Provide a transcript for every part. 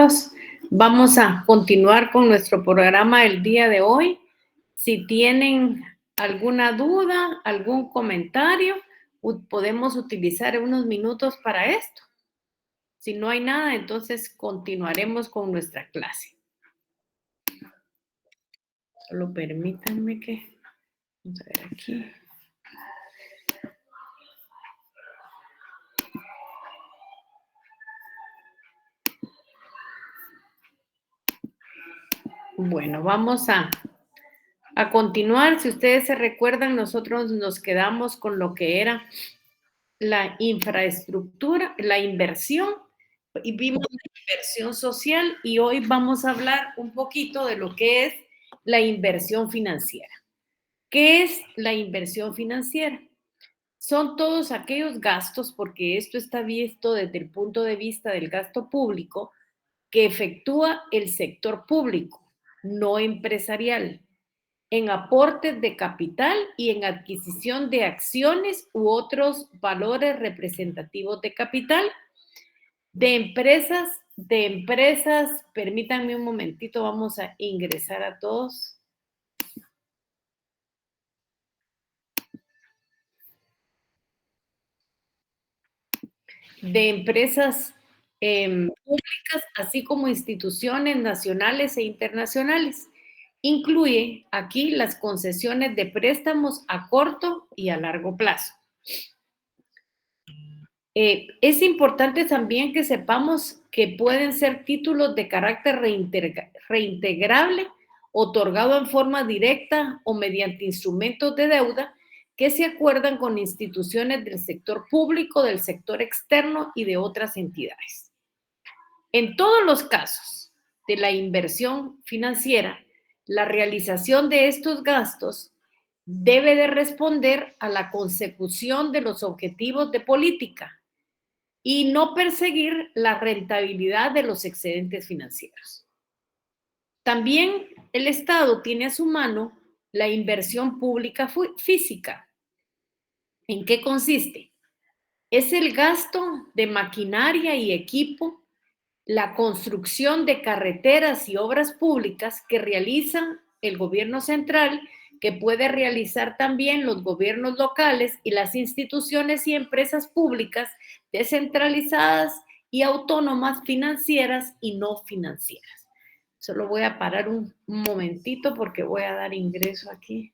Carlos. Vamos a continuar con nuestro programa el día de hoy. Si tienen alguna duda, algún comentario, podemos utilizar unos minutos para esto. Si no hay nada, entonces continuaremos con nuestra clase. Solo permítanme que... Vamos a ver aquí. Bueno, vamos a continuar. Si ustedes se recuerdan, nosotros nos quedamos con lo que era la infraestructura, la inversión, y vimos la inversión social, y hoy vamos a hablar un poquito de lo que es la inversión financiera. ¿Qué es la inversión financiera? Son todos aquellos gastos, porque esto está visto desde el punto de vista del gasto público, que efectúa el sector público, no empresarial, en aportes de capital y en adquisición de acciones u otros valores representativos de capital, de empresas, permítanme un momentito, vamos a ingresar a todos. De empresas públicas, así como instituciones nacionales e internacionales. Incluye aquí las concesiones de préstamos a corto y a largo plazo. Es importante también que sepamos que pueden ser títulos de carácter reintegrable, otorgado en forma directa o mediante instrumentos de deuda que se acuerdan con instituciones del sector público, del sector externo y de otras entidades. En todos los casos de la inversión financiera, la realización de estos gastos debe de responder a la consecución de los objetivos de política y no perseguir la rentabilidad de los excedentes financieros. También el Estado tiene a su mano la inversión pública física. ¿En qué consiste? Es el gasto de maquinaria y equipo, la construcción de carreteras y obras públicas que realizan el gobierno central, que puede realizar también los gobiernos locales y las instituciones y empresas públicas descentralizadas y autónomas, financieras y no financieras. Solo voy a parar un momentito porque voy a dar ingreso aquí.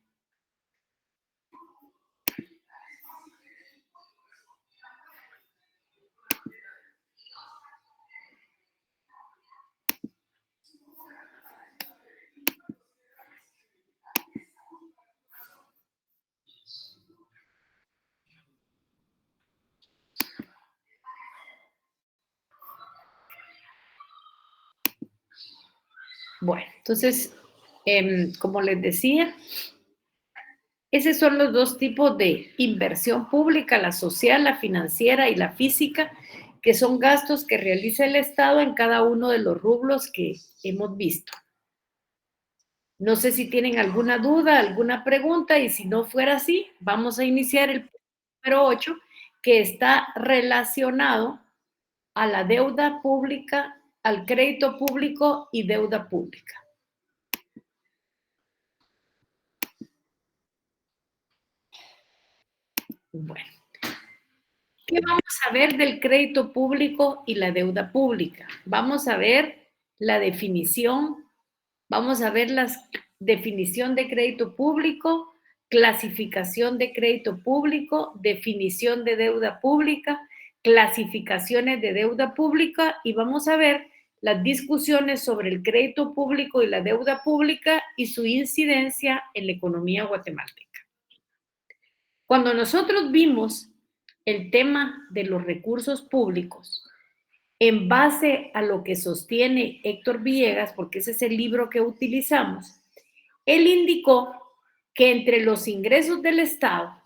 Bueno, entonces, como les decía, esos son los dos tipos de inversión pública, la social, la financiera y la física, que son gastos que realiza el Estado en cada uno de los rubros que hemos visto. No sé si tienen alguna duda, alguna pregunta, y si no fuera así, vamos a iniciar el número 8, que está relacionado a la deuda pública, al crédito público y deuda pública. Bueno, ¿qué vamos a ver del crédito público y la deuda pública? Vamos a ver la definición, vamos a ver la definición de crédito público, clasificación de crédito público, definición de deuda pública, clasificaciones de deuda pública, y vamos a ver las discusiones sobre el crédito público y la deuda pública y su incidencia en la economía guatemalteca. Cuando nosotros vimos el tema de los recursos públicos, en base a lo que sostiene Héctor Villegas, porque ese es el libro que utilizamos, él indicó que entre los ingresos del Estado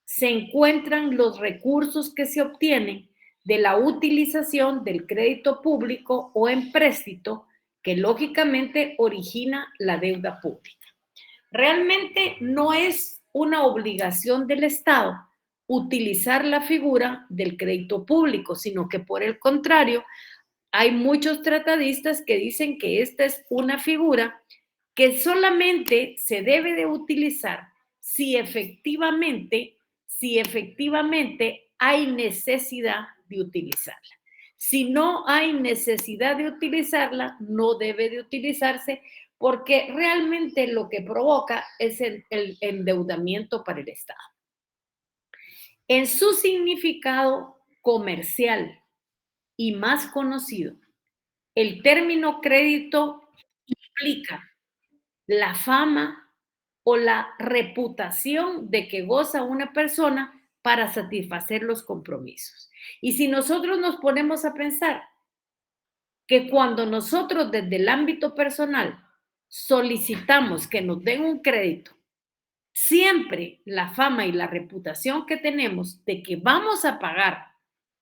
se encuentran los recursos que se obtienen de la utilización del crédito público o empréstito, que lógicamente origina la deuda pública. Realmente no es una obligación del Estado utilizar la figura del crédito público, sino que por el contrario, hay muchos tratadistas que dicen que esta es una figura que solamente se debe de utilizar si efectivamente hay necesidad de utilizarla. Si no hay necesidad de utilizarla, no debe de utilizarse porque realmente lo que provoca es el endeudamiento para el Estado. En su significado comercial y más conocido, el término crédito implica la fama o la reputación de que goza una persona para satisfacer los compromisos. Y si nosotros nos ponemos a pensar que cuando nosotros desde el ámbito personal solicitamos que nos den un crédito, siempre la fama y la reputación que tenemos de que vamos a pagar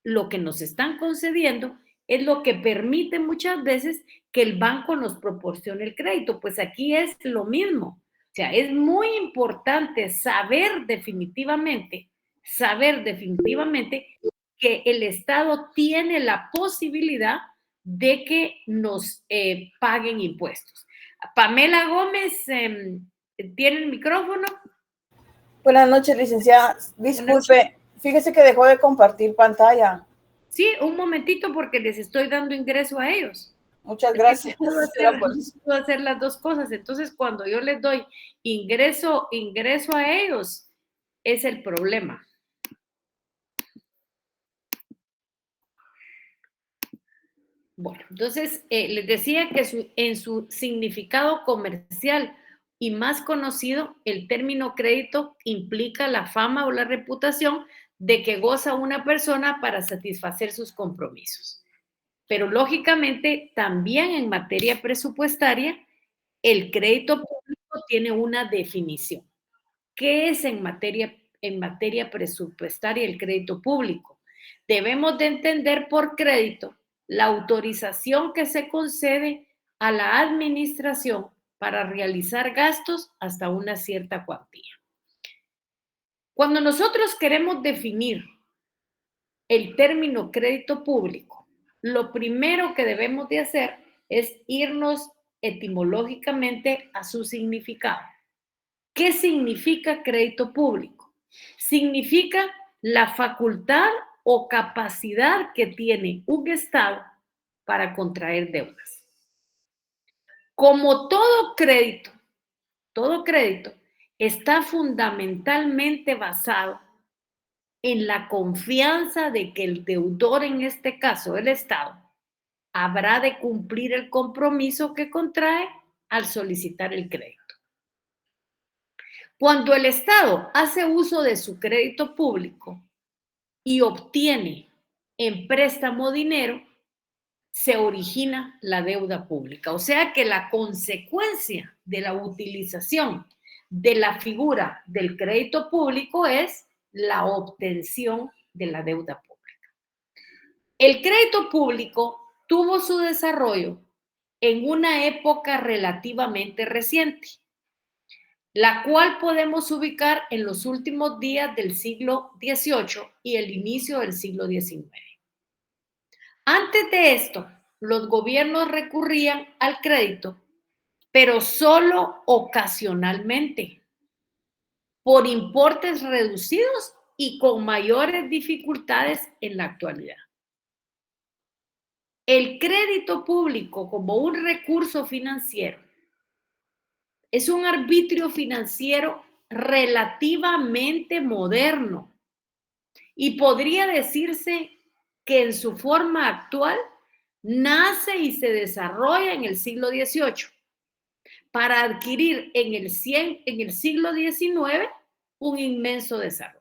lo que nos están concediendo es lo que permite muchas veces que el banco nos proporcione el crédito. Pues aquí es lo mismo. O sea, es muy importante saber definitivamente que el Estado tiene la posibilidad de que nos paguen impuestos. Pamela Gómez, ¿tiene el micrófono? Buenas noches, licenciada. Disculpe, fíjese que dejó de compartir pantalla. Sí, un momentito porque les estoy dando ingreso a ellos. Muchas gracias. Puedo hacer las dos cosas. Entonces, cuando yo les doy ingreso a ellos, es el problema. Bueno, entonces les decía que en su significado comercial y más conocido, el término crédito implica la fama o la reputación de que goza una persona para satisfacer sus compromisos. Pero lógicamente también en materia presupuestaria, el crédito público tiene una definición. ¿Qué es en materia presupuestaria el crédito público? Debemos de entender por crédito la autorización que se concede a la administración para realizar gastos hasta una cierta cuantía. Cuando nosotros queremos definir el término crédito público, lo primero que debemos de hacer es irnos etimológicamente a su significado. ¿Qué significa crédito público? Significa la facultad o capacidad que tiene un Estado para contraer deudas. Como todo crédito está fundamentalmente basado en la confianza de que el deudor, en este caso el Estado, habrá de cumplir el compromiso que contrae al solicitar el crédito. Cuando el Estado hace uso de su crédito público y obtiene en préstamo dinero, se origina la deuda pública. O sea que la consecuencia de la utilización de la figura del crédito público es la obtención de la deuda pública. El crédito público tuvo su desarrollo en una época relativamente reciente, la cual podemos ubicar en los últimos días del siglo XVIII y el inicio del siglo XIX. Antes de esto, los gobiernos recurrían al crédito, pero solo ocasionalmente, por importes reducidos y con mayores dificultades en la actualidad. El crédito público como un recurso financiero es un arbitrio financiero relativamente moderno y podría decirse que en su forma actual nace y se desarrolla en el siglo XVIII para adquirir en el siglo XIX un inmenso desarrollo.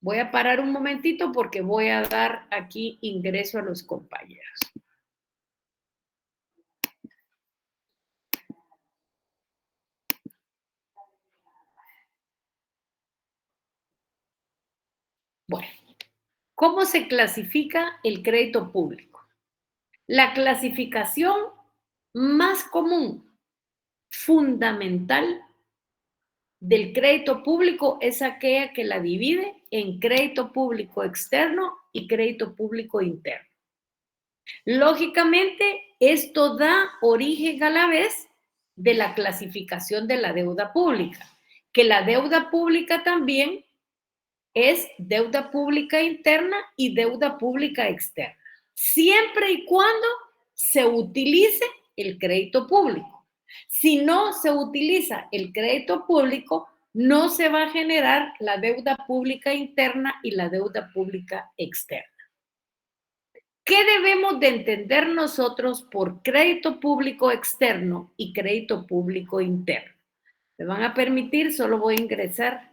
Voy a parar un momentito porque voy a dar aquí ingreso a los compañeros. Bueno, ¿cómo se clasifica el crédito público? La clasificación más común, fundamental del crédito público es aquella que la divide en crédito público externo y crédito público interno. Lógicamente, esto da origen a la vez de la clasificación de la deuda pública, que la deuda pública también es deuda pública interna y deuda pública externa, siempre y cuando se utilice el crédito público. Si no se utiliza el crédito público, no se va a generar la deuda pública interna y la deuda pública externa. ¿Qué debemos de entender nosotros por crédito público externo y crédito público interno? Me van a permitir, solo voy a ingresar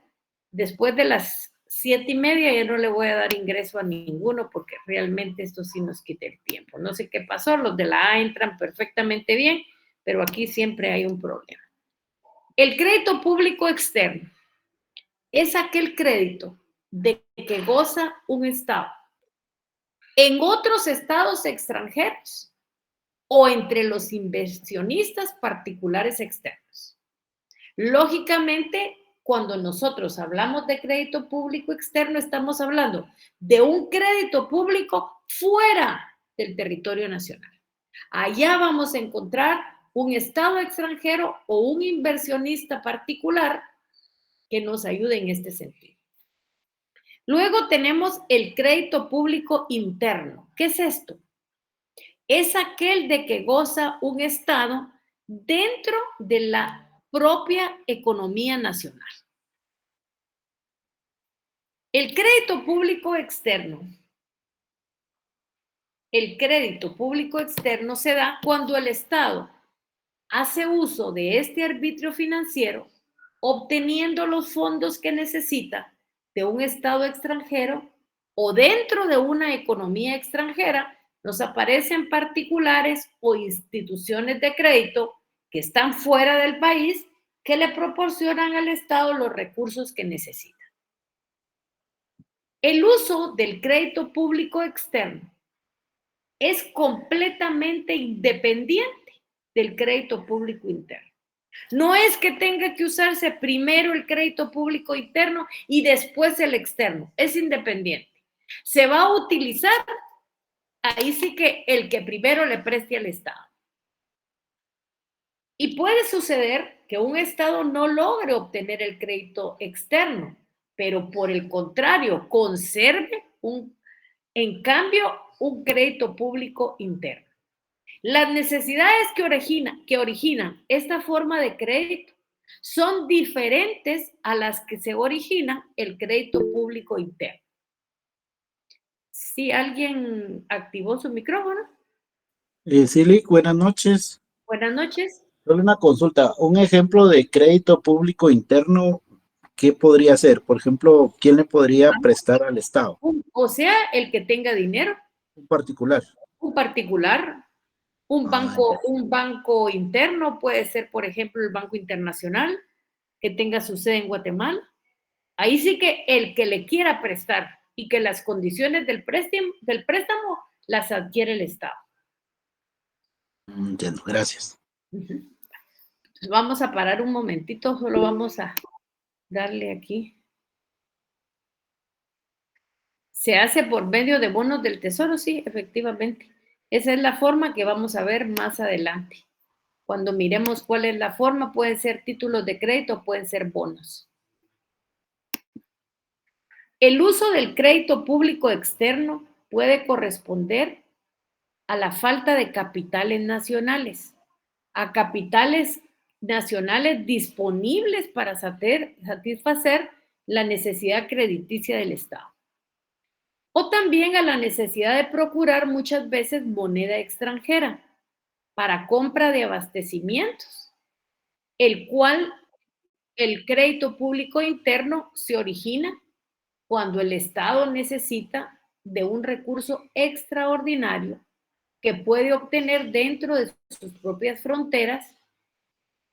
después de las 7:30, ya no le voy a dar ingreso a ninguno porque realmente esto sí nos quita el tiempo. No sé qué pasó, los de la A entran perfectamente bien, pero aquí siempre hay un problema. El crédito público externo es aquel crédito de que goza un Estado en otros estados extranjeros o entre los inversionistas particulares externos. Lógicamente, cuando nosotros hablamos de crédito público externo, estamos hablando de un crédito público fuera del territorio nacional. Allá vamos a encontrar un estado extranjero o un inversionista particular que nos ayude en este sentido. Luego tenemos el crédito público interno. ¿Qué es esto? Es aquel de que goza un Estado dentro de la propia economía nacional. El crédito público externo. El crédito público externo se da cuando el Estado hace uso de este arbitrio financiero, obteniendo los fondos que necesita de un Estado extranjero o dentro de una economía extranjera. Nos aparecen particulares o instituciones de crédito que están fuera del país que le proporcionan al Estado los recursos que necesita. El uso del crédito público externo es completamente independiente del crédito público interno. No es que tenga que usarse primero el crédito público interno y después el externo, es independiente. Se va a utilizar ahí sí que el que primero le preste al Estado. Y puede suceder que un Estado no logre obtener el crédito externo, pero por el contrario, conserve en cambio un crédito público interno. Las necesidades que originan esta forma de crédito son diferentes a las que se origina el crédito público interno. ¿Sí alguien activó su micrófono? Silic, buenas noches. Buenas noches. Solo una consulta. Un ejemplo de crédito público interno, ¿qué podría ser? Por ejemplo, ¿quién le podría prestar al Estado? O sea, el que tenga dinero. Un particular. Un particular. Un banco interno puede ser, por ejemplo, el Banco Internacional, que tenga su sede en Guatemala. Ahí sí que el que le quiera prestar y que las condiciones del préstamo las adquiere el Estado. Entiendo, gracias. Entonces vamos a parar un momentito, solo vamos a darle aquí. Se hace por medio de bonos del Tesoro, sí, efectivamente. Esa es la forma que vamos a ver más adelante. Cuando miremos cuál es la forma, pueden ser títulos de crédito, pueden ser bonos. El uso del crédito público externo puede corresponder a la falta de capitales nacionales, a capitales nacionales disponibles para satisfacer la necesidad crediticia del Estado. O también a la necesidad de procurar muchas veces moneda extranjera para compra de abastecimientos, el cual el crédito público interno se origina cuando el Estado necesita de un recurso extraordinario que puede obtener dentro de sus propias fronteras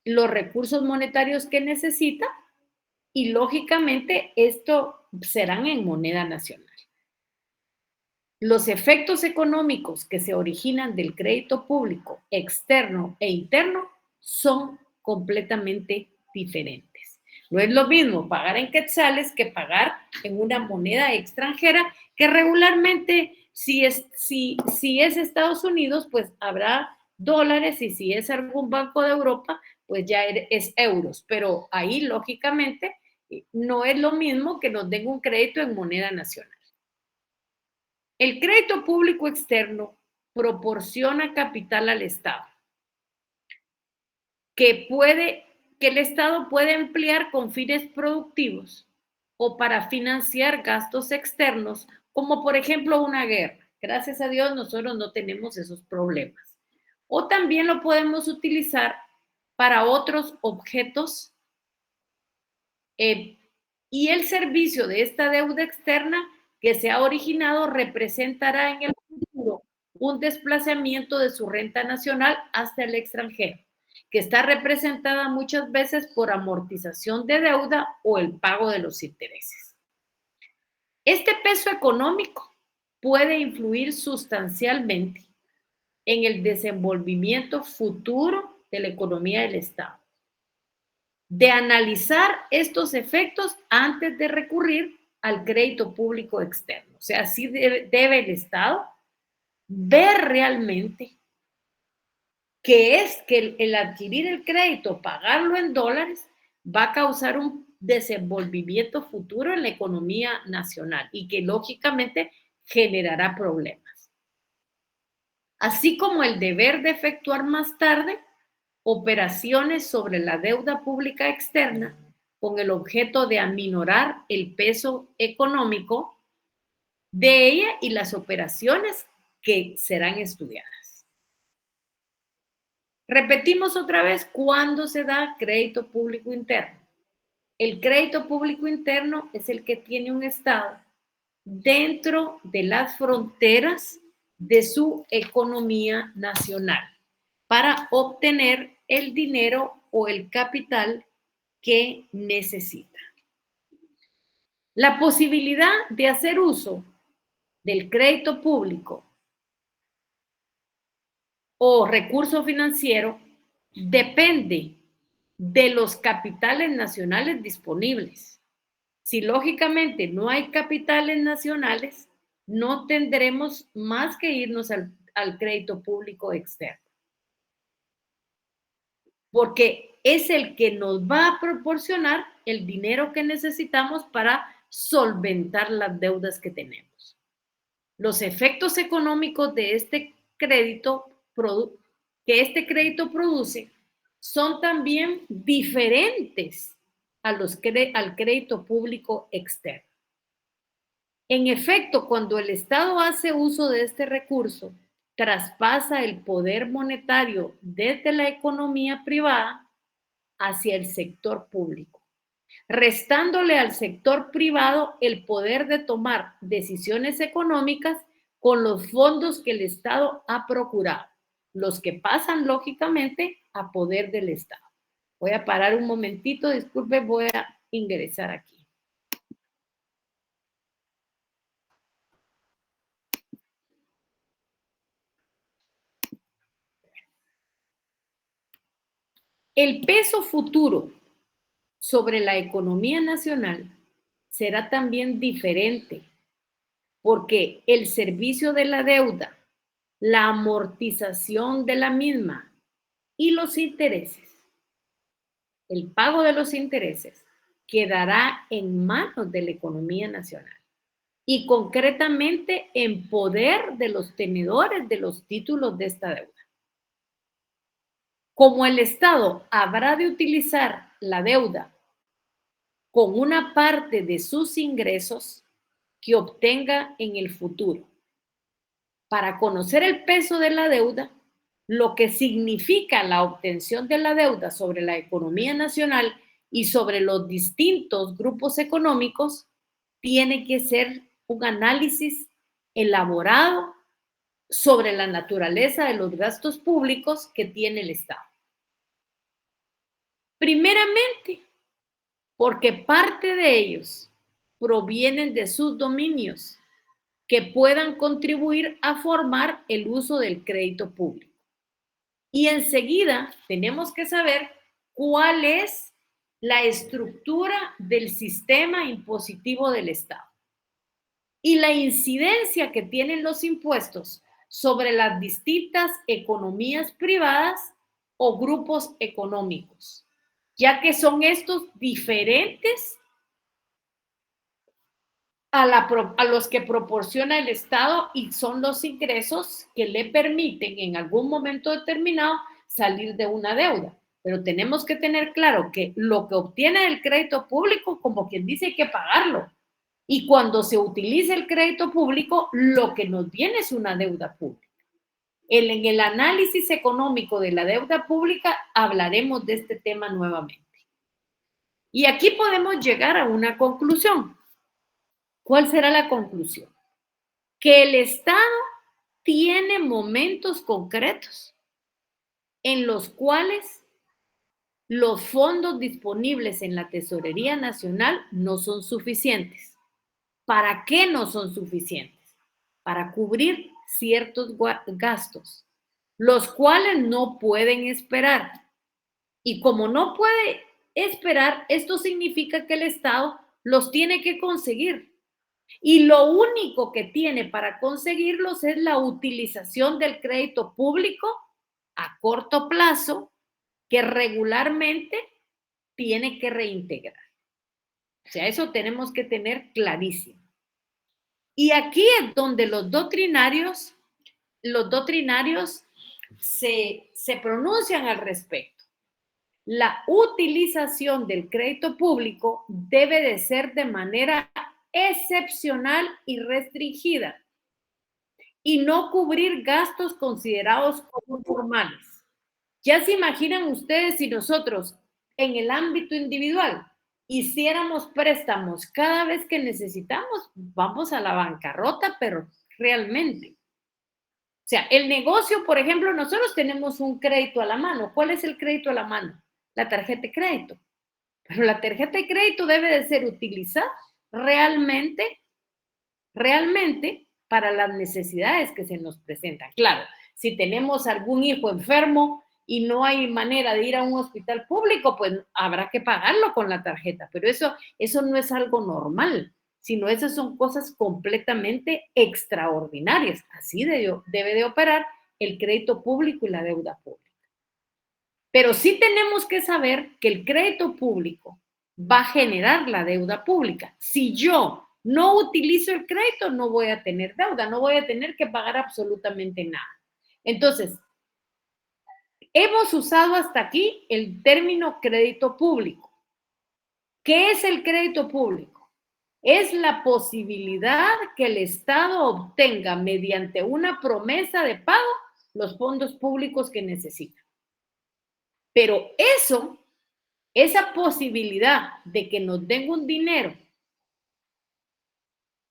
los recursos monetarios que necesita y lógicamente esto serán en moneda nacional. Los efectos económicos que se originan del crédito público externo e interno son completamente diferentes. No es lo mismo pagar en quetzales que pagar en una moneda extranjera que regularmente Si es Estados Unidos, pues habrá dólares, y si es algún banco de Europa, pues ya es euros. Pero ahí, lógicamente, no es lo mismo que nos den un crédito en moneda nacional. El crédito público externo proporciona capital al Estado, que el Estado puede emplear con fines productivos o para financiar gastos externos, como por ejemplo una guerra. Gracias a Dios nosotros no tenemos esos problemas. O también lo podemos utilizar para otros objetos, y el servicio de esta deuda externa que se ha originado representará en el futuro un desplazamiento de su renta nacional hasta el extranjero, que está representada muchas veces por amortización de deuda o el pago de los intereses. Este peso económico puede influir sustancialmente en el desenvolvimiento futuro de la economía del Estado. De analizar estos efectos antes de recurrir al crédito público externo. O sea, sí debe el Estado ver realmente que el adquirir el crédito, pagarlo en dólares, va a causar un desenvolvimiento futuro en la economía nacional y que lógicamente generará problemas. Así como el deber de efectuar más tarde operaciones sobre la deuda pública externa con el objeto de aminorar el peso económico de ella y las operaciones que serán estudiadas. Repetimos otra vez, ¿cuándo se da crédito público interno? El crédito público interno es el que tiene un Estado dentro de las fronteras de su economía nacional para obtener el dinero o el capital que necesita. La posibilidad de hacer uso del crédito público o recurso financiero depende de los capitales nacionales disponibles. Si lógicamente no hay capitales nacionales, no tendremos más que irnos al crédito público externo, porque es el que nos va a proporcionar el dinero que necesitamos para solventar las deudas que tenemos. Los efectos económicos de este crédito este crédito produce son también diferentes al crédito público externo. En efecto, cuando el Estado hace uso de este recurso, traspasa el poder monetario desde la economía privada hacia el sector público, restándole al sector privado el poder de tomar decisiones económicas con los fondos que el Estado ha procurado, los que pasan lógicamente a poder del Estado. Voy a parar un momentito, disculpe, voy a ingresar aquí. El peso futuro sobre la economía nacional será también diferente, porque el servicio de la deuda, la amortización de la misma y los intereses, el pago de los intereses, quedará en manos de la economía nacional y concretamente en poder de los tenedores de los títulos de esta deuda. Como el Estado habrá de utilizar la deuda con una parte de sus ingresos que obtenga en el futuro para conocer el peso de la deuda, lo que significa la obtención de la deuda sobre la economía nacional y sobre los distintos grupos económicos, tiene que ser un análisis elaborado sobre la naturaleza de los gastos públicos que tiene el Estado. Primeramente, porque parte de ellos provienen de sus dominios que puedan contribuir a formar el uso del crédito público. Y enseguida tenemos que saber cuál es la estructura del sistema impositivo del Estado. y la incidencia que tienen los impuestos sobre las distintas economías privadas o grupos económicos, ya que son estos diferentes a los que proporciona el Estado y son los ingresos que le permiten en algún momento determinado salir de una deuda. Pero tenemos que tener claro que lo que obtiene el crédito público, como quien dice, hay que pagarlo. Y cuando se utiliza el crédito público, lo que nos viene es una deuda pública. En el análisis económico de la deuda pública hablaremos de este tema nuevamente. Y aquí podemos llegar a una conclusión. ¿Cuál será la conclusión? Que el Estado tiene momentos concretos en los cuales los fondos disponibles en la Tesorería Nacional no son suficientes. ¿Para qué no son suficientes? Para cubrir ciertos gastos, los cuales no pueden esperar. Y como no puede esperar, esto significa que el Estado los tiene que conseguir. Y lo único que tiene para conseguirlos es la utilización del crédito público a corto plazo que regularmente tiene que reintegrar. O sea, eso tenemos que tener clarísimo. Y aquí es donde los doctrinarios se pronuncian al respecto. La utilización del crédito público debe de ser de manera excepcional y restringida y no cubrir gastos considerados como normales. Ya se imaginan ustedes si nosotros en el ámbito individual hiciéramos préstamos cada vez que necesitamos, vamos a la bancarrota, pero realmente. O sea, el negocio, por ejemplo, nosotros tenemos un crédito a la mano. ¿Cuál es el crédito a la mano? La tarjeta de crédito. Pero la tarjeta de crédito debe de ser utilizada realmente para las necesidades que se nos presentan. Claro, si tenemos algún hijo enfermo y no hay manera de ir a un hospital público, pues habrá que pagarlo con la tarjeta, pero eso no es algo normal, sino esas son cosas completamente extraordinarias. Así debe de operar el crédito público y la deuda pública. Pero sí tenemos que saber que el crédito público va a generar la deuda pública. Si yo no utilizo el crédito, no voy a tener deuda, no voy a tener que pagar absolutamente nada. Entonces, hemos usado hasta aquí el término crédito público. ¿Qué es el crédito público? Es la posibilidad que el Estado obtenga mediante una promesa de pago los fondos públicos que necesita. Pero esa posibilidad de que nos den un dinero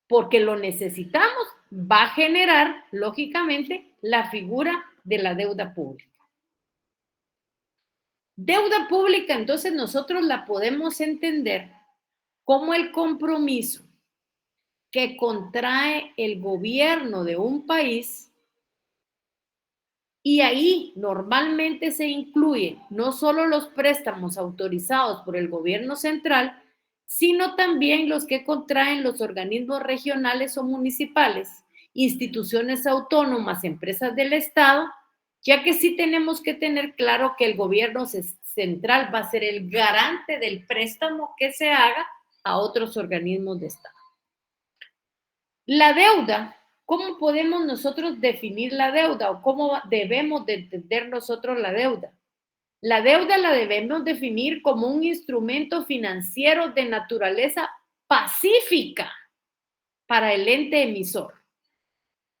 porque lo necesitamos, va a generar, lógicamente, la figura de la deuda pública. Deuda pública, entonces, nosotros la podemos entender como el compromiso que contrae el gobierno de un país y ahí normalmente se incluyen no solo los préstamos autorizados por el gobierno central, sino también los que contraen los organismos regionales o municipales, instituciones autónomas, empresas del Estado, ya que sí tenemos que tener claro que el gobierno central va a ser el garante del préstamo que se haga a otros organismos de Estado. La deuda, ¿cómo podemos nosotros definir la deuda o cómo debemos de entender nosotros la deuda? La deuda la debemos definir como un instrumento financiero de naturaleza pacífica para el ente emisor.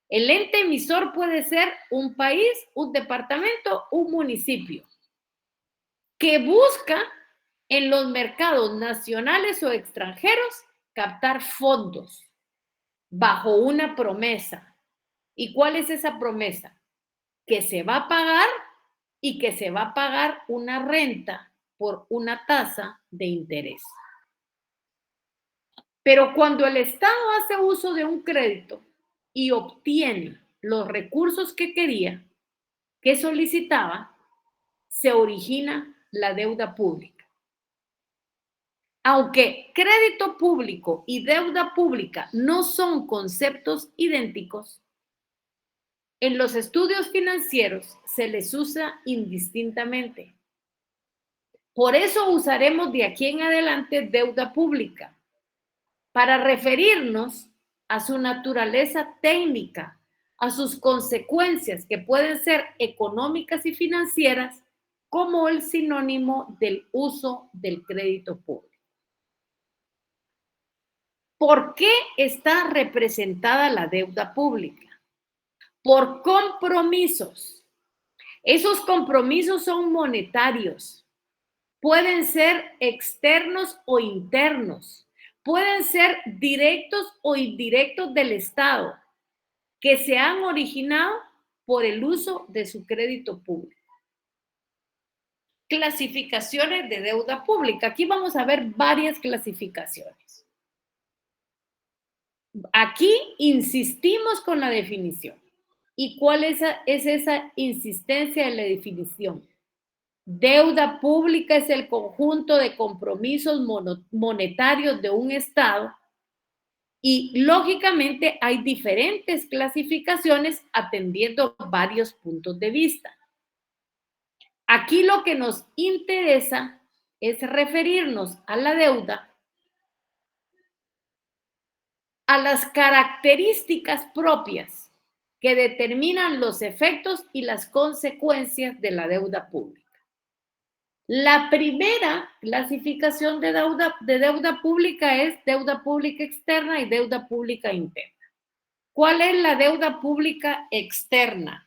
El ente emisor puede ser un país, un departamento, un municipio, que busca en los mercados nacionales o extranjeros captar fondos bajo una promesa. ¿Y cuál es esa promesa? Que se va a pagar y que se va a pagar una renta por una tasa de interés. Pero cuando el Estado hace uso de un crédito y obtiene los recursos que quería, que solicitaba, se origina la deuda pública. Aunque crédito público y deuda pública no son conceptos idénticos, en los estudios financieros se les usa indistintamente. Por eso usaremos de aquí en adelante deuda pública, para referirnos a su naturaleza técnica, a sus consecuencias que pueden ser económicas y financieras, como el sinónimo del uso del crédito público. ¿Por qué está representada la deuda pública? Por compromisos. Esos compromisos son monetarios. Pueden ser externos o internos. Pueden ser directos o indirectos del Estado, que se han originado por el uso de su crédito público. Clasificaciones de deuda pública. Aquí vamos a ver varias clasificaciones. Aquí insistimos con la definición. ¿Y cuál es esa insistencia en la definición? Deuda pública es el conjunto de compromisos monetarios de un Estado y lógicamente hay diferentes clasificaciones atendiendo varios puntos de vista. Aquí lo que nos interesa es referirnos a la deuda, a las características propias que determinan los efectos y las consecuencias de la deuda pública. La primera clasificación de deuda pública es deuda pública externa y deuda pública interna. ¿Cuál es la deuda pública externa?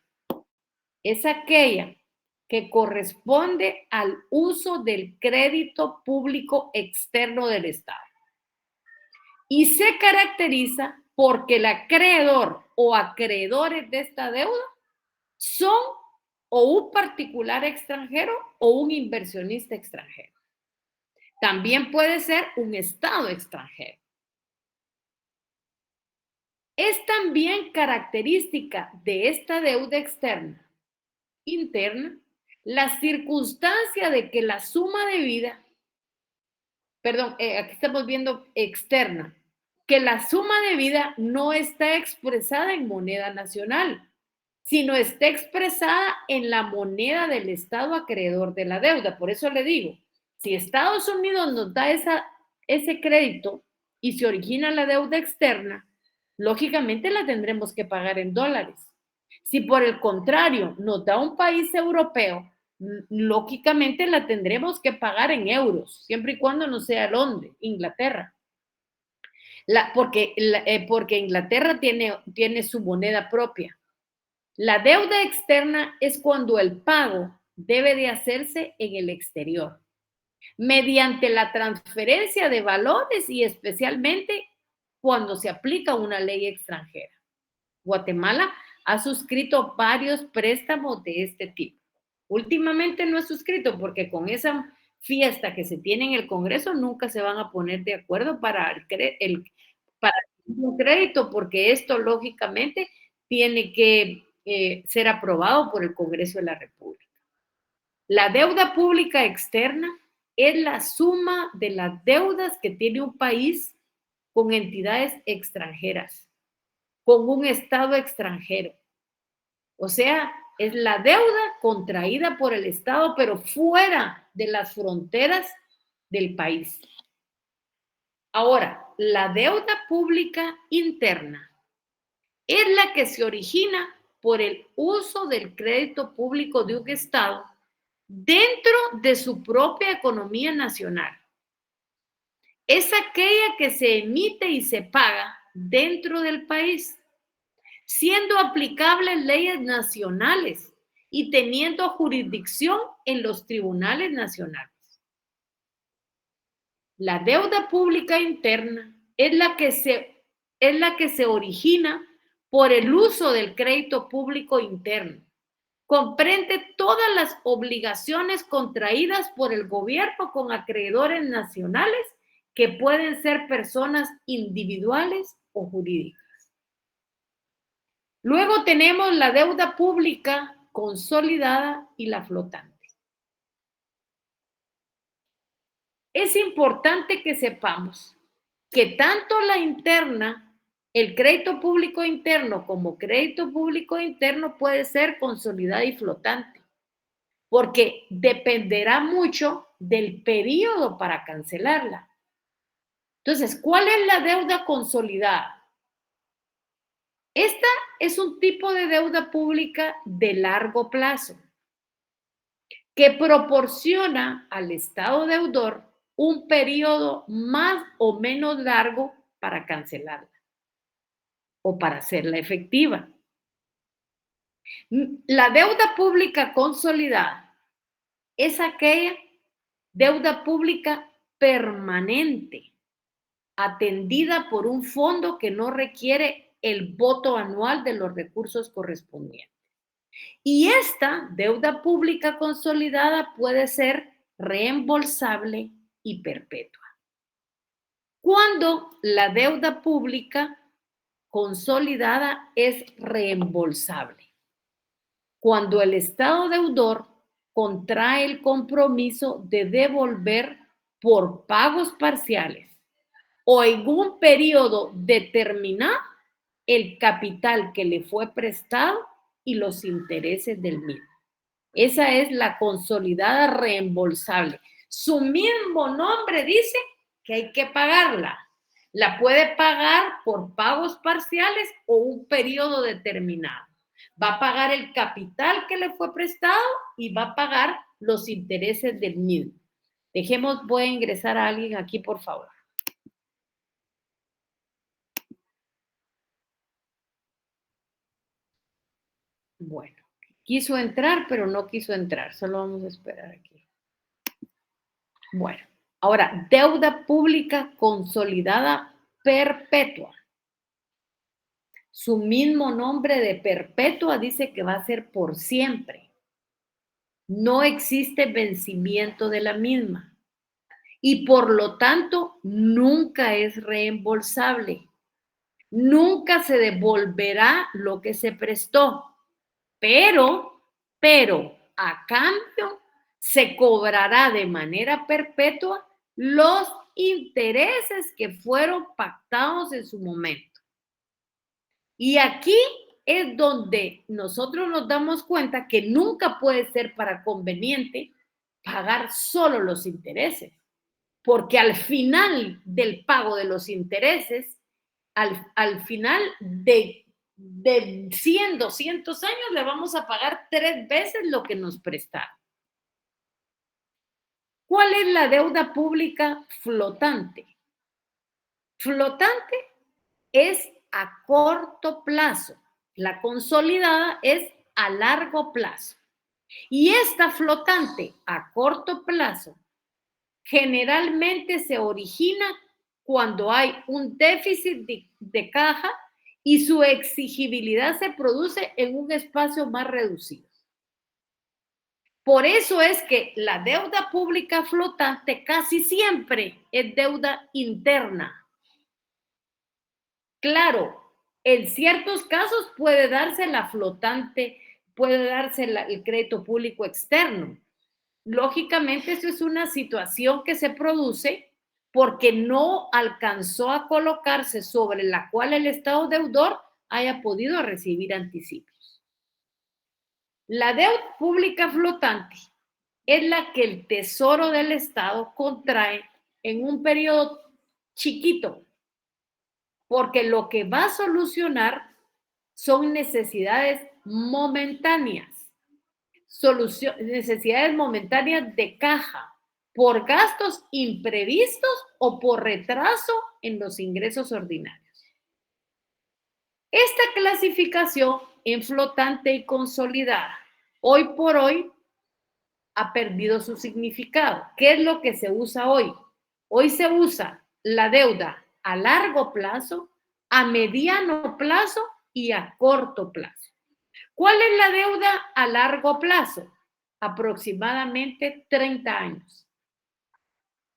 Es aquella que corresponde al uso del crédito público externo del Estado. Y se caracteriza porque el acreedor o acreedores de esta deuda son o un particular extranjero o un inversionista extranjero. También puede ser un Estado extranjero. Es también característica de esta deuda externa, interna, la circunstancia de que la suma de vida, aquí estamos viendo externa, que la suma de vida no está expresada en moneda nacional, sino está expresada en la moneda del Estado acreedor de la deuda. Por eso le digo, si Estados Unidos nos da ese crédito y se origina la deuda externa, lógicamente la tendremos que pagar en dólares. Si por el contrario nos da un país europeo, lógicamente la tendremos que pagar en euros, siempre y cuando no sea Londres, Inglaterra. Porque Inglaterra tiene su moneda propia. La deuda externa es cuando el pago debe de hacerse en el exterior, mediante la transferencia de valores y especialmente cuando se aplica una ley extranjera. Guatemala ha suscrito varios préstamos de este tipo. Últimamente no ha suscrito porque con esa fiesta que se tiene en el Congreso nunca se van a poner de acuerdo para un crédito, porque esto lógicamente tiene que ser aprobado por el Congreso de la República. La deuda pública externa es la suma de las deudas que tiene un país con entidades extranjeras, con un Estado extranjero. O sea, es la deuda contraída por el Estado, pero fuera de las fronteras del país. Ahora, la deuda pública interna es la que se origina por el uso del crédito público de un Estado dentro de su propia economía nacional. Es aquella que se emite y se paga dentro del país, siendo aplicables leyes nacionales y teniendo jurisdicción en los tribunales nacionales. La deuda pública interna es la que se origina por el uso del crédito público interno. Comprende todas las obligaciones contraídas por el gobierno con acreedores nacionales que pueden ser personas individuales o jurídicas. Luego tenemos la deuda pública consolidada y la flotante. es importante que sepamos que tanto la interna, el crédito público interno como crédito público interno puede ser consolidado y flotante, porque dependerá mucho del periodo para cancelarla. Entonces, ¿cuál es la deuda consolidada? Esta es un tipo de deuda pública de largo plazo que proporciona al Estado deudor un periodo más o menos largo para cancelarla o para hacerla efectiva. La deuda pública consolidada es aquella deuda pública permanente, atendida por un fondo que no requiere el voto anual de los recursos correspondientes. Y esta deuda pública consolidada puede ser reembolsable y perpetua. Cuando la deuda pública consolidada es reembolsable, cuando el Estado deudor contrae el compromiso de devolver por pagos parciales o en un periodo determinado el capital que le fue prestado y los intereses del mismo. Esa es la consolidada reembolsable. Su mismo nombre dice que hay que pagarla. La puede pagar por pagos parciales o un periodo determinado. Va a pagar el capital que le fue prestado y va a pagar los intereses del mismo. Dejemos, voy a ingresar a alguien aquí, por favor. Bueno, quiso entrar, pero no quiso entrar. Solo vamos a esperar aquí. Bueno, ahora, deuda pública consolidada perpetua. Su mismo nombre de perpetua dice que va a ser por siempre. No existe vencimiento de la misma y por lo tanto nunca es reembolsable. Nunca se devolverá lo que se prestó, pero a cambio se cobrará de manera perpetua los intereses que fueron pactados en su momento. Y aquí es donde nosotros nos damos cuenta que nunca puede ser para conveniente pagar solo los intereses, porque al final del pago de los intereses, al final de 100, 200 años, le vamos a pagar 3 veces lo que nos prestaron. ¿Cuál es la deuda pública flotante? Flotante es a corto plazo. La consolidada es a largo plazo. Y esta flotante a corto plazo generalmente se origina cuando hay un déficit de caja y su exigibilidad se produce en un espacio más reducido. Por eso es que la deuda pública flotante casi siempre es deuda interna. Claro, en ciertos casos puede darse la flotante, puede darse el crédito público externo. Lógicamente, eso es una situación que se produce porque no alcanzó a colocarse sobre la cual el Estado deudor haya podido recibir anticipos. La deuda pública flotante es la que el Tesoro del Estado contrae en un periodo chiquito, porque lo que va a solucionar son necesidades momentáneas, necesidades momentáneas de caja, por gastos imprevistos o por retraso en los ingresos ordinarios. Esta clasificación en flotante y consolidada, hoy por hoy, ha perdido su significado. ¿Qué es lo que se usa hoy? Hoy se usa la deuda a largo plazo, a mediano plazo y a corto plazo. ¿Cuál es la deuda a largo plazo? Aproximadamente 30 años.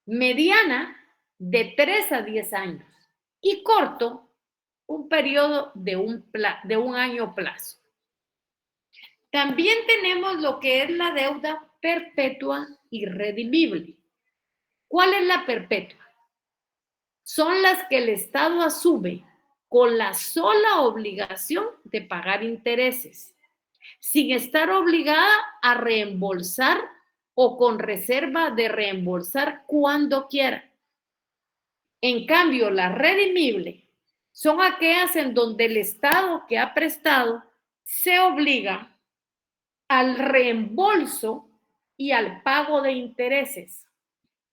Mediana, de 3 a 10 años. Y corto, un periodo de un año plazo. También tenemos lo que es la deuda perpetua irredimible. ¿Cuál es la perpetua? Son las que el Estado asume con la sola obligación de pagar intereses, sin estar obligada a reembolsar o con reserva de reembolsar cuando quiera. En cambio, las redimibles son aquellas en donde el Estado que ha prestado se obliga al reembolso y al pago de intereses,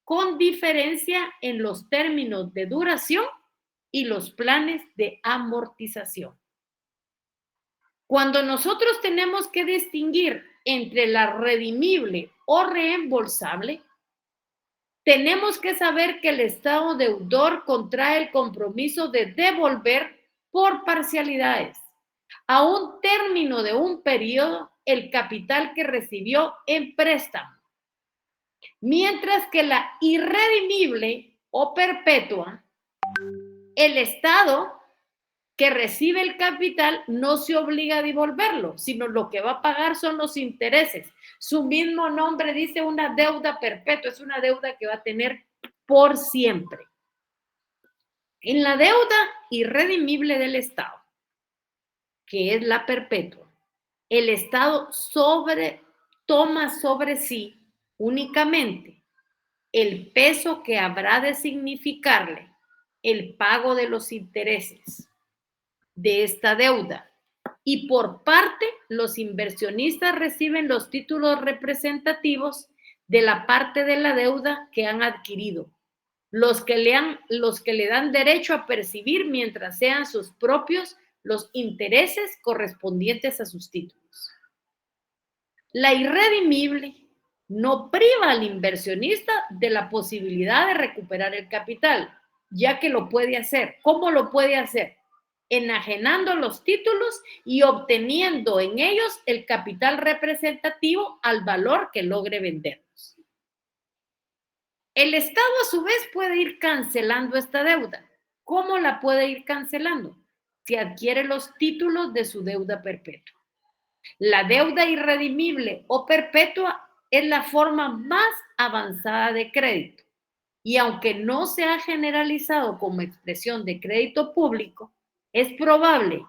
con diferencia en los términos de duración y los planes de amortización. Cuando nosotros tenemos que distinguir entre la redimible o reembolsable, tenemos que saber que el Estado deudor contrae el compromiso de devolver por parcialidades a un término de un periodo el capital que recibió en préstamo, mientras que la irredimible o perpetua, el Estado que recibe el capital no se obliga a devolverlo, sino lo que va a pagar son los intereses. Su mismo nombre dice una deuda perpetua, es una deuda que va a tener por siempre. En la deuda irredimible del Estado, que es la perpetua, el Estado toma sobre sí únicamente el peso que habrá de significarle el pago de los intereses de esta deuda. Y por parte, los inversionistas reciben los títulos representativos de la parte de la deuda que han adquirido, los que le dan derecho a percibir mientras sean sus propios los intereses correspondientes a sus títulos. La irredimible no priva al inversionista de la posibilidad de recuperar el capital, ya que lo puede hacer. ¿Cómo lo puede hacer? Enajenando los títulos y obteniendo en ellos el capital representativo al valor que logre venderlos. El Estado, a su vez, puede ir cancelando esta deuda. ¿Cómo la puede ir cancelando? Si adquiere los títulos de su deuda perpetua. La deuda irredimible o perpetua es la forma más avanzada de crédito. Y aunque no se ha generalizado como expresión de crédito público, es probable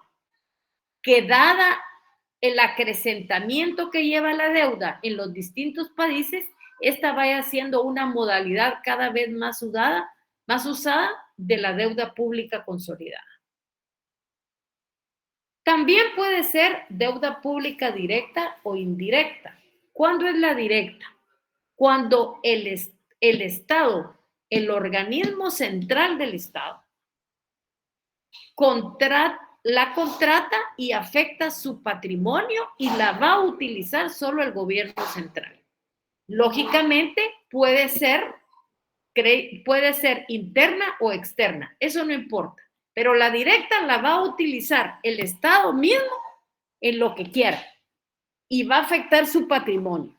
que, dada el acrecentamiento que lleva la deuda en los distintos países, esta vaya siendo una modalidad cada vez más usada de la deuda pública consolidada. También puede ser deuda pública directa o indirecta. ¿Cuándo es la directa? Cuando el Estado, el organismo central del Estado, la contrata y afecta su patrimonio y la va a utilizar solo el gobierno central. Lógicamente, puede ser interna o externa, eso no importa, pero la directa la va a utilizar el Estado mismo en lo que quiera y va a afectar su patrimonio.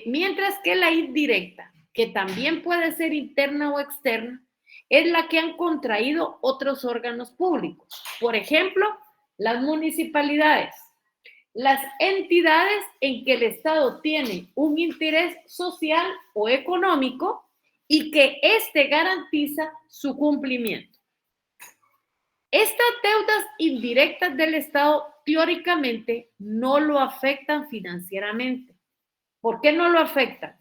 Mientras que la indirecta, que también puede ser interna o externa, es la que han contraído otros órganos públicos. Por ejemplo, las municipalidades, las entidades en que el Estado tiene un interés social o económico y que éste garantiza su cumplimiento. Estas deudas indirectas del Estado teóricamente no lo afectan financieramente. ¿Por qué no lo afectan?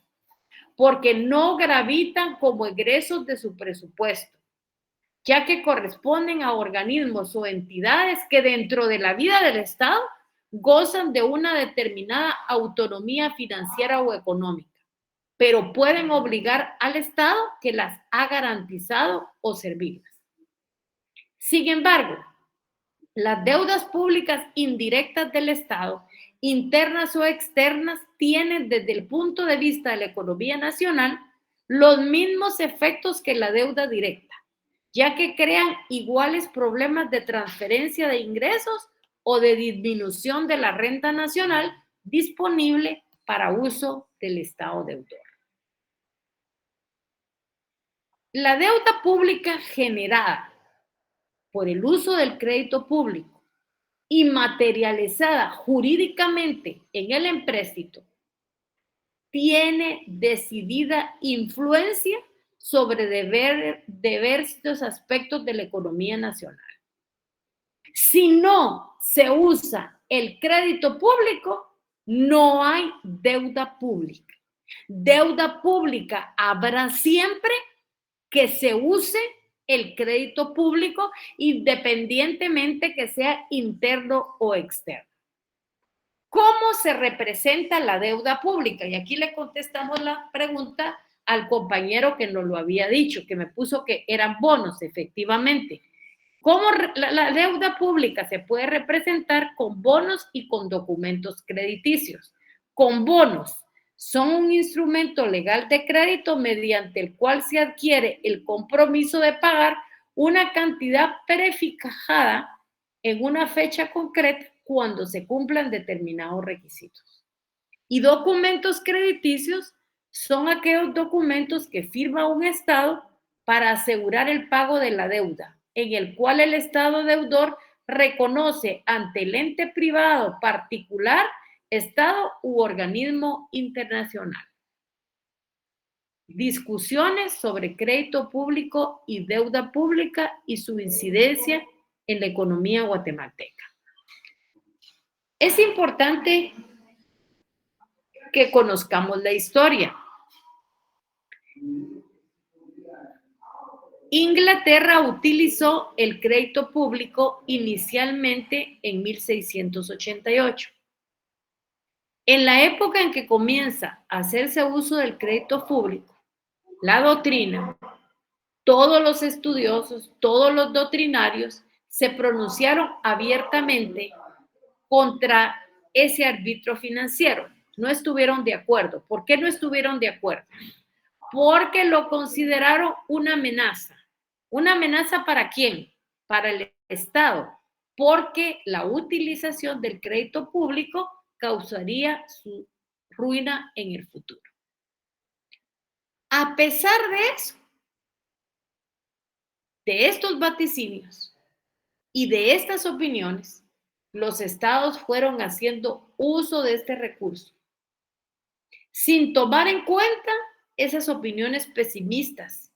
Porque no gravitan como egresos de su presupuesto, ya que corresponden a organismos o entidades que dentro de la vida del Estado gozan de una determinada autonomía financiera o económica, pero pueden obligar al Estado que las ha garantizado o servirlas. Sin embargo, las deudas públicas indirectas del Estado, internas o externas, tienen desde el punto de vista de la economía nacional los mismos efectos que la deuda directa, ya que crean iguales problemas de transferencia de ingresos o de disminución de la renta nacional disponible para uso del Estado deudor. La deuda pública generada por el uso del crédito público y materializada jurídicamente en el empréstito tiene decidida influencia sobre diversos aspectos de la economía nacional. Si no se usa el crédito público, no hay deuda pública. Deuda pública habrá siempre que se use el crédito público, independientemente que sea interno o externo. ¿Cómo se representa la deuda pública? Y aquí le contestamos la pregunta al compañero que nos lo había dicho, que me puso que eran bonos, efectivamente. ¿Cómo la deuda pública se puede representar? Con bonos y con documentos crediticios. Con bonos, son un instrumento legal de crédito mediante el cual se adquiere el compromiso de pagar una cantidad prefijada en una fecha concreta cuando se cumplan determinados requisitos. Y documentos crediticios son aquellos documentos que firma un Estado para asegurar el pago de la deuda, en el cual el Estado deudor reconoce ante el ente privado, particular, Estado u organismo internacional. Discusiones sobre crédito público y deuda pública y su incidencia en la economía guatemalteca. Es importante que conozcamos la historia. Inglaterra utilizó el crédito público inicialmente en 1688. En la época en que comienza a hacerse uso del crédito público, la doctrina, todos los estudiosos, todos los doctrinarios se pronunciaron abiertamente contra ese arbitrio financiero. No estuvieron de acuerdo. ¿Por qué no estuvieron de acuerdo? Porque lo consideraron una amenaza. ¿Una amenaza para quién? Para el Estado, porque la utilización del crédito público causaría su ruina en el futuro. A pesar de eso, de estos vaticinios y de estas opiniones, los estados fueron haciendo uso de este recurso, sin tomar en cuenta esas opiniones pesimistas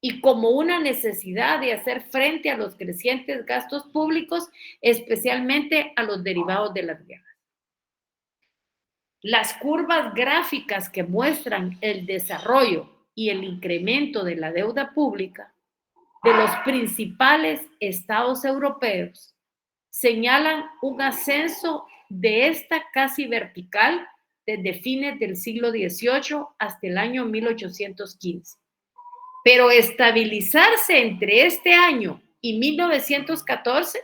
y como una necesidad de hacer frente a los crecientes gastos públicos, especialmente a los derivados de las guerras. Las curvas gráficas que muestran el desarrollo y el incremento de la deuda pública de los principales estados europeos señalan un ascenso de esta casi vertical desde fines del siglo XVIII hasta el año 1815. Pero estabilizarse entre este año y 1914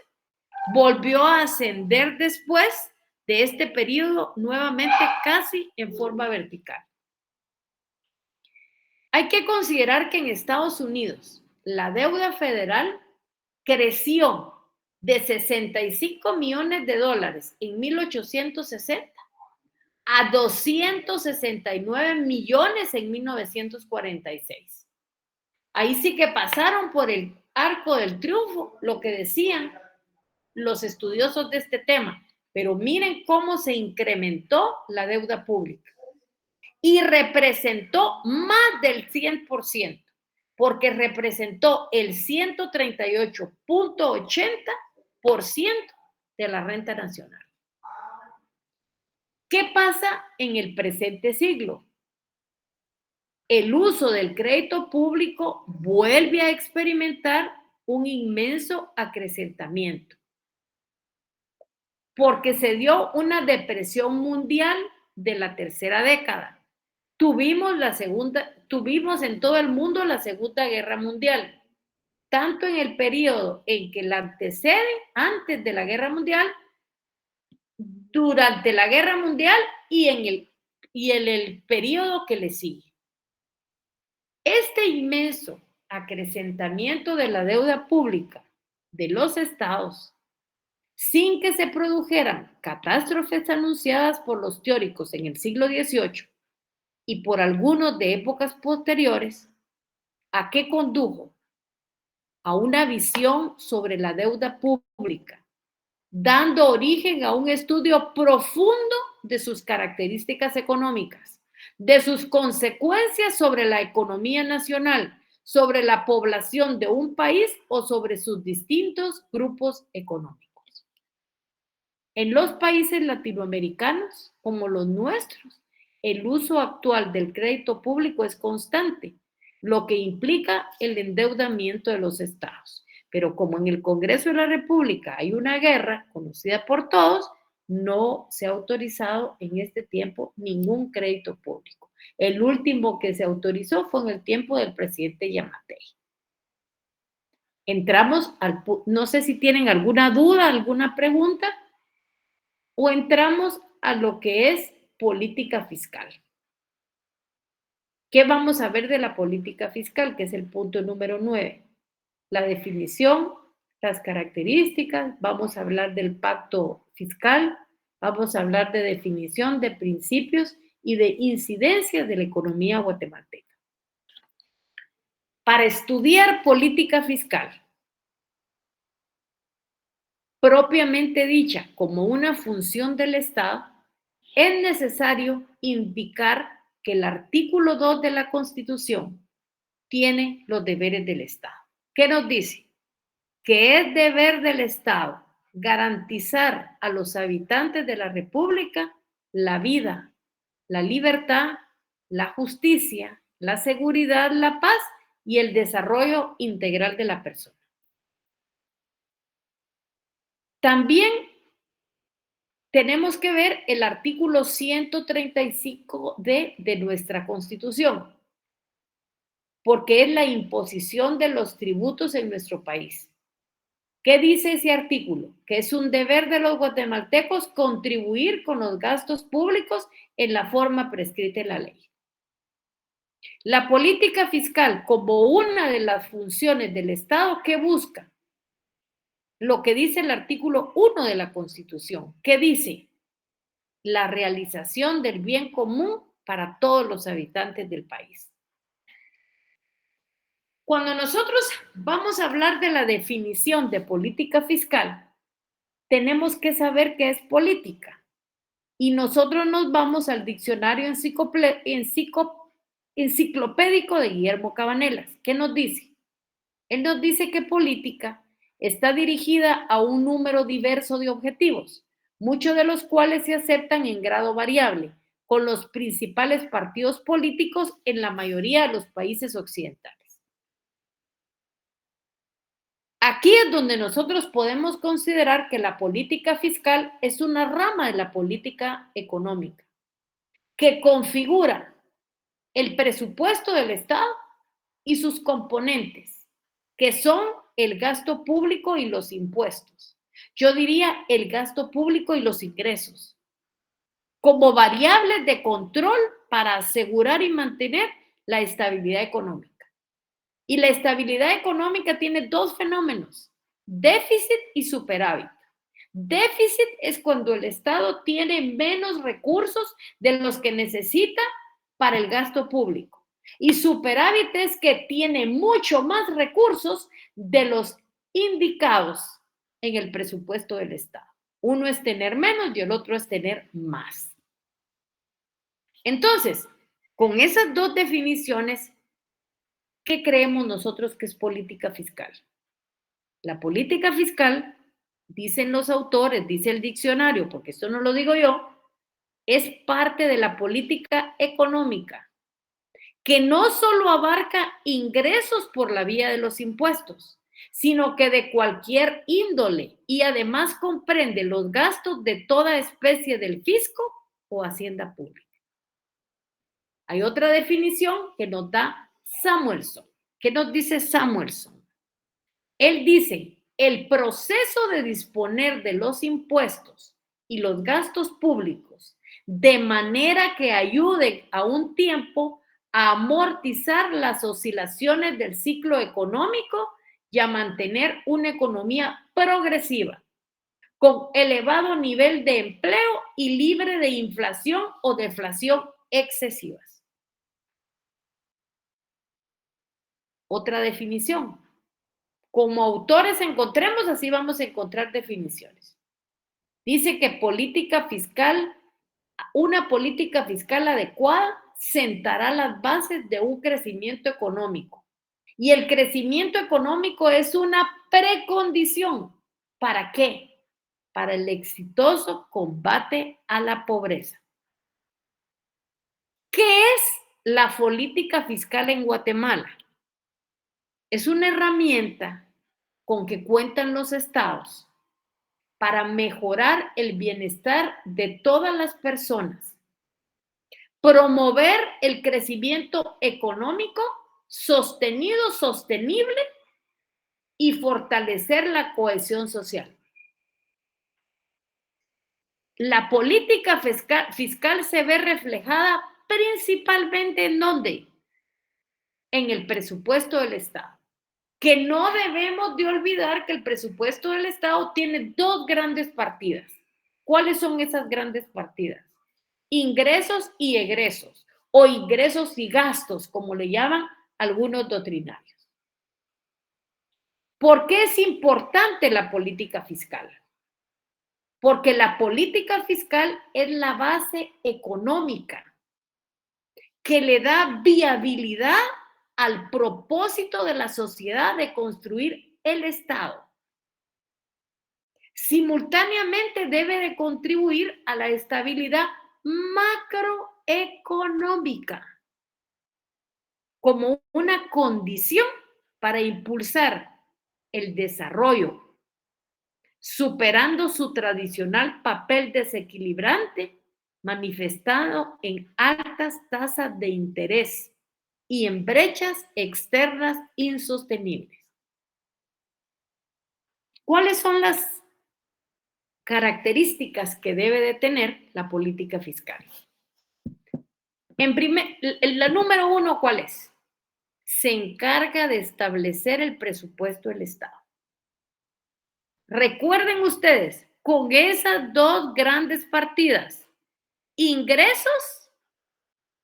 volvió a ascender después de este periodo nuevamente casi en forma vertical. Hay que considerar que en Estados Unidos la deuda federal creció de 65 millones de dólares en 1860 a 269 millones en 1946. Ahí sí que pasaron por el arco del triunfo lo que decían los estudiosos de este tema, pero miren cómo se incrementó la deuda pública y representó más del 100%, porque representó el 138.80% de la renta nacional. ¿Qué pasa en el presente siglo? El uso del crédito público vuelve a experimentar un inmenso acrecentamiento, porque se dio una depresión mundial de la tercera década. Tuvimos en todo el mundo la Segunda Guerra Mundial, tanto en el periodo en que la antecede, antes de la Guerra Mundial, durante la Guerra Mundial y en el periodo que le sigue. Este inmenso acrecentamiento de la deuda pública de los estados, sin que se produjeran catástrofes anunciadas por los teóricos en el siglo XVIII y por algunos de épocas posteriores, ¿a qué condujo? A una visión sobre la deuda pública, dando origen a un estudio profundo de sus características económicas, de sus consecuencias sobre la economía nacional, sobre la población de un país o sobre sus distintos grupos económicos. En los países latinoamericanos, como los nuestros, el uso actual del crédito público es constante, lo que implica el endeudamiento de los estados. Pero como en el Congreso de la República hay una guerra conocida por todos, no se ha autorizado en este tiempo ningún crédito público. El último que se autorizó fue en el tiempo del presidente Yamatei. Entramos no sé si tienen alguna duda, alguna pregunta, o entramos a lo que es política fiscal. ¿Qué vamos a ver de la política fiscal? Que es el punto número 9. La definición, las características, vamos a hablar del pacto fiscal, vamos a hablar de definición de principios y de incidencias de la economía guatemalteca. Para estudiar política fiscal, propiamente dicha como una función del Estado, es necesario indicar que el artículo 2 de la Constitución tiene los deberes del Estado. ¿Qué nos dice? Que es deber del Estado garantizar a los habitantes de la República la vida, la libertad, la justicia, la seguridad, la paz y el desarrollo integral de la persona. También tenemos que ver el artículo 135 de nuestra Constitución, porque es la imposición de los tributos en nuestro país. ¿Qué dice ese artículo? Que es un deber de los guatemaltecos contribuir con los gastos públicos en la forma prescrita en la ley. La política fiscal, como una de las funciones del Estado, ¿qué busca? Lo que dice el artículo 1 de la Constitución. ¿Qué dice? La realización del bien común para todos los habitantes del país. Cuando nosotros vamos a hablar de la definición de política fiscal, tenemos que saber qué es política. Y nosotros nos vamos al diccionario enciclopédico de Guillermo Cabanelas. ¿Qué nos dice? Él nos dice que política está dirigida a un número diverso de objetivos, muchos de los cuales se aceptan en grado variable, con los principales partidos políticos en la mayoría de los países occidentales. Aquí es donde nosotros podemos considerar que la política fiscal es una rama de la política económica que configura el presupuesto del Estado y sus componentes, que son el gasto público y los impuestos. Yo diría el gasto público y los ingresos, como variables de control para asegurar y mantener la estabilidad económica. Y la estabilidad económica tiene dos fenómenos, déficit y superávit. Déficit es cuando el Estado tiene menos recursos de los que necesita para el gasto público. Y superávit es que tiene mucho más recursos de los indicados en el presupuesto del Estado. Uno es tener menos y el otro es tener más. Entonces, con esas dos definiciones, ¿qué creemos nosotros que es política fiscal? La política fiscal, dicen los autores, dice el diccionario, porque esto no lo digo yo, es parte de la política económica, que no solo abarca ingresos por la vía de los impuestos, sino que de cualquier índole y además comprende los gastos de toda especie del fisco o hacienda pública. Hay otra definición que nos da Samuelson. ¿Qué nos dice Samuelson? Él dice, el proceso de disponer de los impuestos y los gastos públicos de manera que ayuden a un tiempo a amortizar las oscilaciones del ciclo económico y a mantener una economía progresiva, con elevado nivel de empleo y libre de inflación o deflación excesivas. Otra definición. Como autores encontremos, así vamos a encontrar definiciones. Dice que una política fiscal adecuada sentará las bases de un crecimiento económico. Y el crecimiento económico es una precondición. ¿Para qué? Para el exitoso combate a la pobreza. ¿Qué es la política fiscal en Guatemala? Es una herramienta con que cuentan los estados para mejorar el bienestar de todas las personas, promover el crecimiento económico sostenido, sostenible y fortalecer la cohesión social. La política fiscal se ve reflejada principalmente ¿en dónde? En el presupuesto del Estado. Que no debemos de olvidar que el presupuesto del Estado tiene dos grandes partidas. ¿Cuáles son esas grandes partidas? Ingresos y egresos, o ingresos y gastos, como le llaman algunos doctrinarios. ¿Por qué es importante la política fiscal? Porque la política fiscal es la base económica que le da viabilidad al propósito de la sociedad de construir el Estado. Simultáneamente debe de contribuir a la estabilidad macroeconómica como una condición para impulsar el desarrollo, superando su tradicional papel desequilibrante manifestado en altas tasas de interés y en brechas externas insostenibles. ¿Cuáles son las características que debe de tener la política fiscal? La número uno, ¿cuál es? Se encarga de establecer el presupuesto del Estado. Recuerden ustedes, con esas dos grandes partidas, ingresos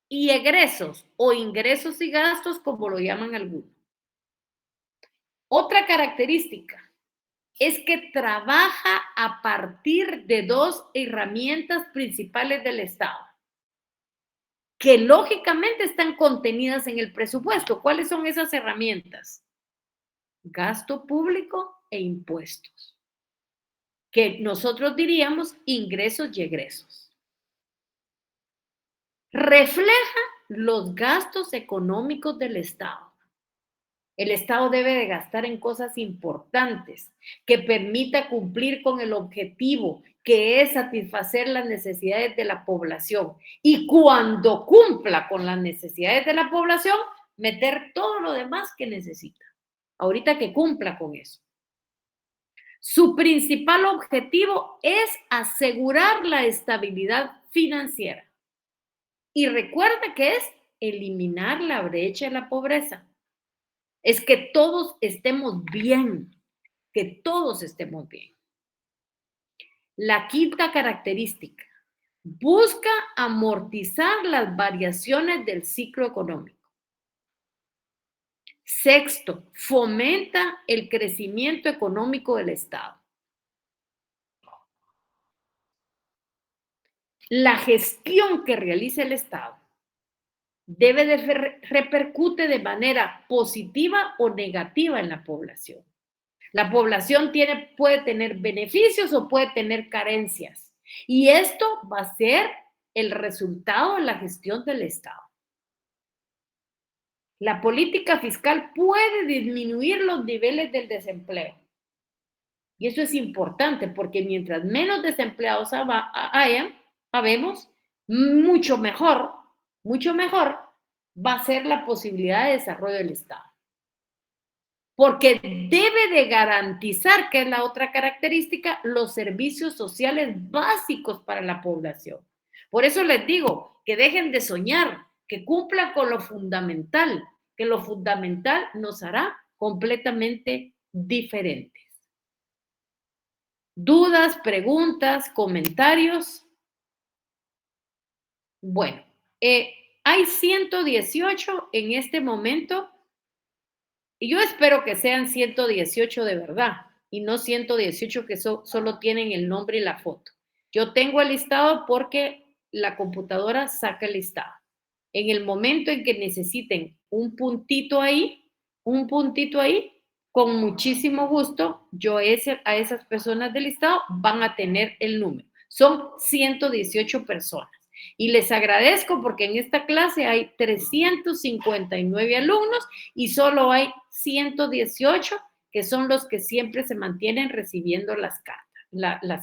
y egresos, o ingresos y gastos, como lo llaman algunos. Otra característica es que trabaja a partir de dos herramientas principales del Estado, que lógicamente están contenidas en el presupuesto. ¿Cuáles son esas herramientas? Gasto público e impuestos, que nosotros diríamos ingresos y egresos. Refleja los gastos económicos del Estado. El Estado debe de gastar en cosas importantes que permita cumplir con el objetivo, que es satisfacer las necesidades de la población. Y cuando cumpla con las necesidades de la población, meter todo lo demás que necesita. Ahorita que cumpla con eso. Su principal objetivo es asegurar la estabilidad financiera. Y recuerda que es eliminar la brecha de la pobreza. Es que todos estemos bien, que todos estemos bien. La quinta característica, busca amortizar las variaciones del ciclo económico. Sexto, fomenta el crecimiento económico del Estado. La gestión que realiza el Estado debe de repercute de manera positiva o negativa en la población. La población puede tener beneficios o puede tener carencias. Y esto va a ser el resultado de la gestión del Estado. La política fiscal puede disminuir los niveles del desempleo. Y eso es importante porque mientras menos desempleados habemos, mucho mejor va a ser la posibilidad de desarrollo del Estado. Porque debe de garantizar, que es la otra característica, los servicios sociales básicos para la población. Por eso les digo que dejen de soñar, que cumplan con lo fundamental, que lo fundamental nos hará completamente diferentes. ¿Dudas, preguntas, comentarios? Bueno, hay 118 en este momento. Y yo espero que sean 118 de verdad y no 118 que solo tienen el nombre y la foto. Yo tengo el listado porque la computadora saca el listado. En el momento en que necesiten un puntito ahí, con muchísimo gusto, a esas personas del listado van a tener el número. Son 118 personas. Y les agradezco porque en esta clase hay 359 alumnos y solo hay 118 que son los que siempre se mantienen recibiendo las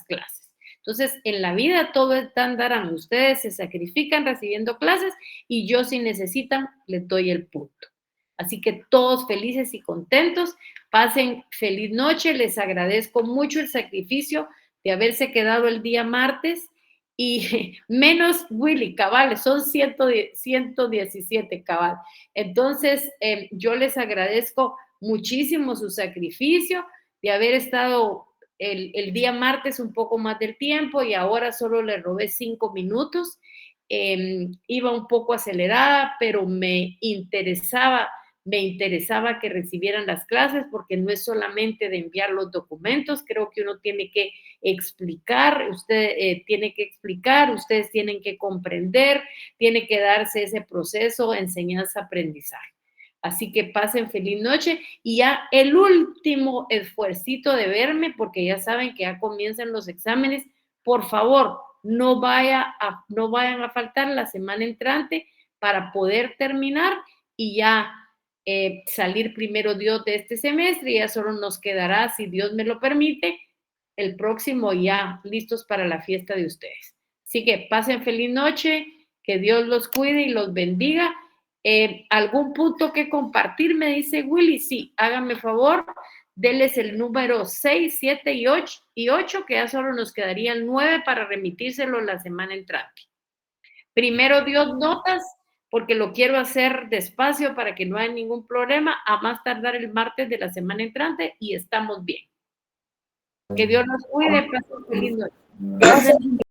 clases. Entonces, en la vida todo darán. Ustedes se sacrifican recibiendo clases y yo, si necesitan, les doy el punto. Así que todos felices y contentos. Pasen feliz noche. Les agradezco mucho el sacrificio de haberse quedado el día martes y menos Willy, cabal, son 117 cabal. Entonces, yo les agradezco muchísimo su sacrificio de haber estado el día martes un poco más del tiempo y ahora solo le robé 5 minutos. Iba un poco acelerada, pero me interesaba que recibieran las clases porque no es solamente de enviar los documentos, creo que uno tiene que explicar, ustedes tienen que comprender, tiene que darse ese proceso enseñanza-aprendizaje. Así que pasen feliz noche y ya el último esfuercito de verme, porque ya saben que ya comienzan los exámenes, por favor, no vayan a faltar la semana entrante para poder terminar y ya salir primero Dios de este semestre, y ya solo nos quedará, si Dios me lo permite, el próximo ya listos para la fiesta de ustedes. Así que pasen feliz noche, que Dios los cuide y los bendiga. ¿Algún punto que compartir? Me dice Willy. Sí, háganme favor, denles el número 6, 7 y 8, que ya solo nos quedarían 9 para remitírselo la semana entrante. Primero Dios notas, porque lo quiero hacer despacio para que no haya ningún problema, a más tardar el martes de la semana entrante y estamos bien. Que Dios nos cuide, pasen feliz noche.